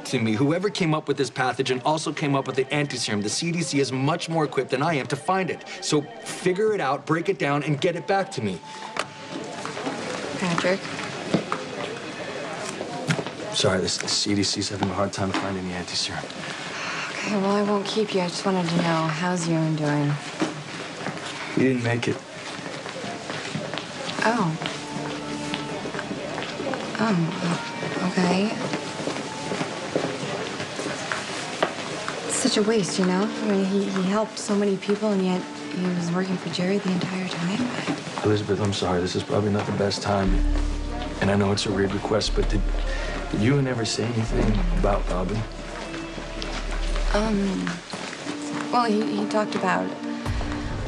to me. Whoever came up with this pathogen also came up with the anti-serum. The CDC is much more equipped than I am to find it. So figure it out, break it down, and get it back to me. Patrick. Sorry, the CDC's having a hard time finding the anti-serum. Okay, well, I won't keep you. I just wanted to know, how's Ewan doing? He didn't make it. Oh. Okay. It's such a waste, you know? I mean, he helped so many people, and yet he was working for Jerry the entire time. Elizabeth, I'm sorry. This is probably not the best time. And I know it's a weird request, but did you ever say anything about Robin? Well, he talked about,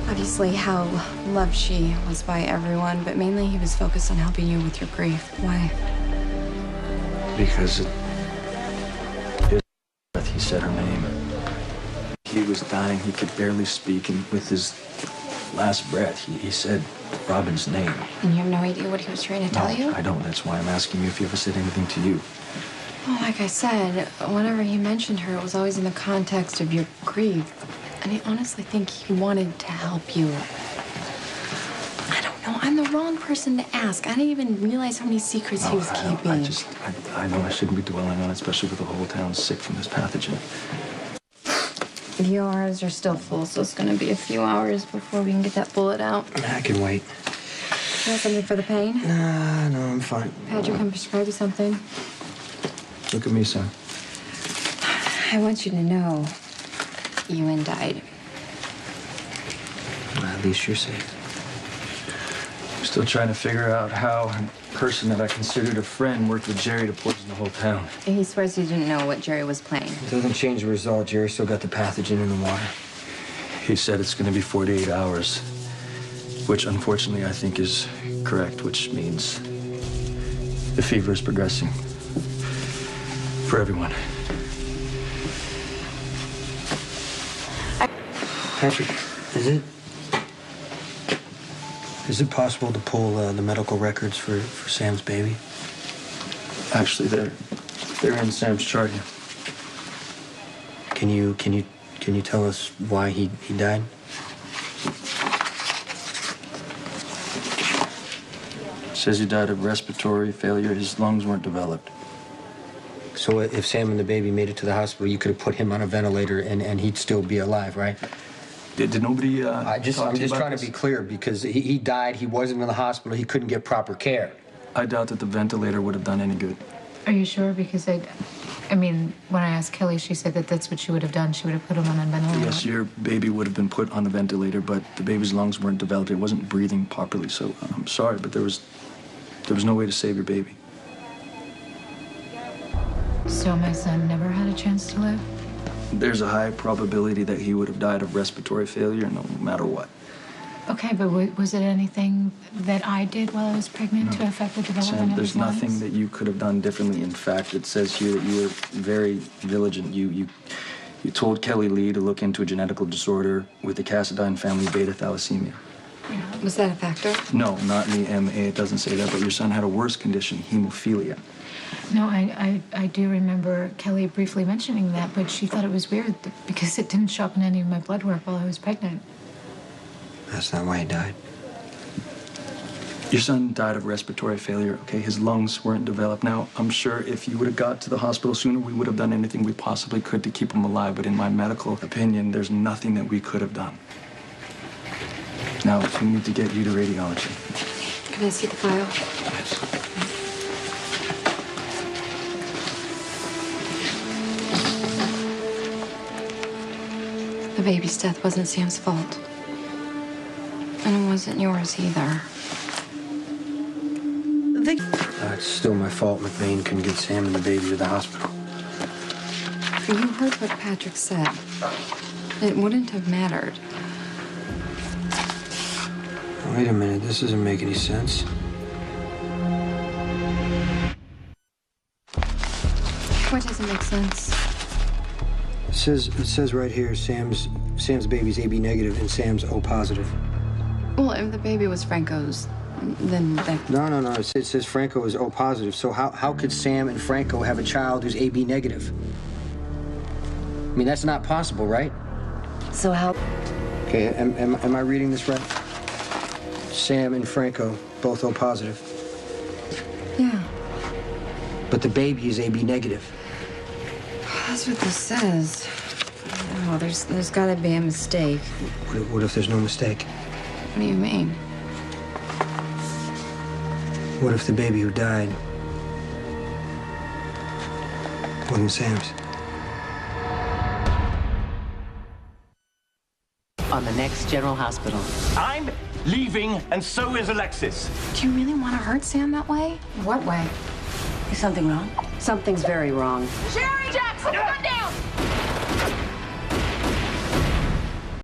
obviously, how loved she was by everyone, but mainly he was focused on helping you with your grief. Why? Because his breath, he said her name. He was dying. He could barely speak, and with his last breath, he said Robin's name. And you have no idea what he was trying to tell you? I don't. That's why I'm asking you if he ever said anything to you. Well, like I said, whenever he mentioned her, it was always in the context of your grief. And I honestly think he wanted to help you. I don't know. I'm the wrong person to ask. I didn't even realize how many secrets he was keeping. I know I shouldn't be dwelling on it, especially with the whole town sick from this pathogen. The hours are still full, so it's going to be a few hours before we can get that bullet out. I can wait. You want something for the pain? Nah, no, I'm fine. Patrick, can prescribe you something? Look at me, son. I want you to know Ewan died. Well, at least you're safe. I'm still trying to figure out how a person that I considered a friend worked with Jerry to poison the whole town. He swears he didn't know what Jerry was playing. It doesn't change the result. Jerry still got the pathogen in the water. He said it's going to be 48 hours, which unfortunately I think is correct, which means the fever is progressing for everyone. Patrick, is it possible to pull the medical records for Sam's baby? Actually, they're in Sam's chart here. Can you tell us why he died? Says he died of respiratory failure. His lungs weren't developed. So if Sam and the baby made it to the hospital, you could have put him on a ventilator and he'd still be alive, right? Did nobody I'm just trying to be clear, because he died, he wasn't in the hospital, he couldn't get proper care. I doubt that the ventilator would have done any good. Are you sure? Because I mean, when I asked Kelly, she said that that's what she would have done. She would have put him on a ventilator. Yes, your baby would have been put on the ventilator, but the baby's lungs weren't developed. It wasn't breathing properly, so I'm sorry, but there was no way to save your baby. So my son never had a chance to live? There's a high probability that he would have died of respiratory failure no matter what. Okay, but was it anything that I did while I was pregnant to affect the development Sam, of there's his lungs? nothing that you could have done differently. In fact, it says here that you were very diligent. You told Kelly Lee to look into a genetical disorder with the Cassadine family beta thalassemia. Yeah. Was that a factor? No, not in the MA. It doesn't say that, but your son had a worse condition, hemophilia. No, I do remember Kelly briefly mentioning that, but she thought it was weird because it didn't show up in any of my blood work while I was pregnant. That's not why he died. Your son died of respiratory failure, okay? His lungs weren't developed. Now, I'm sure if you would have got to the hospital sooner, we would have done anything we possibly could to keep him alive, but in my medical opinion, there's nothing that we could have done. Now, we need to get you to radiology. Can I see the file? Yes. The baby's death wasn't Sam's fault. And it wasn't yours either. It's still my fault McVeigh couldn't get Sam and the baby to the hospital. You heard what Patrick said. It wouldn't have mattered. Wait a minute, this doesn't make any sense. What doesn't make sense? It says right here, Sam's baby's AB negative and Sam's O positive. Well, if the baby was Franco's, then that. No. It says Franco is O positive. So how could Sam and Franco have a child who's AB negative? I mean, that's not possible, right? So how? Okay, am I reading this right? Sam and Franco, both O positive. Yeah. But the baby is AB negative. That's what this says. Oh, there's gotta be a mistake. What if there's no mistake? What do you mean? What if the baby who died wasn't Sam's? On the next General Hospital. I'm leaving, and so is Alexis. Do you really want to hurt Sam that way? What way? Is something wrong? Something's very wrong. Sherry Jackson, come down!